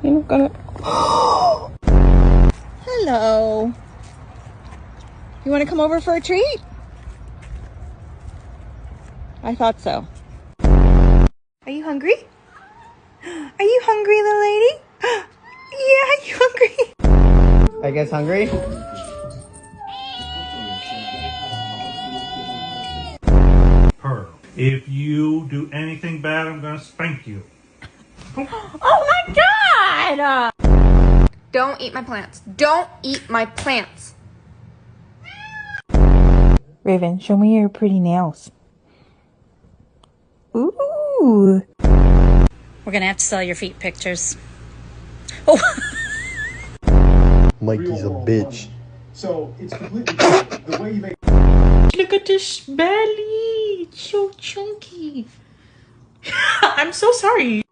You're not gonna... Hello. You want to come over for a treat? I thought so. Are you hungry? Are you hungry, little lady? Yeah, are you hungry? I guess hungry? Her. If you do anything bad, I'm gonna spank you. Oh my God! Don't eat my plants. Don't eat my plants. Raven, show me your pretty nails. Ooh. We're gonna have to sell your feet pictures. Oh. Mikey's a bitch. So it's completely different. The way you make. Look at this belly. It's so chunky. I'm so sorry.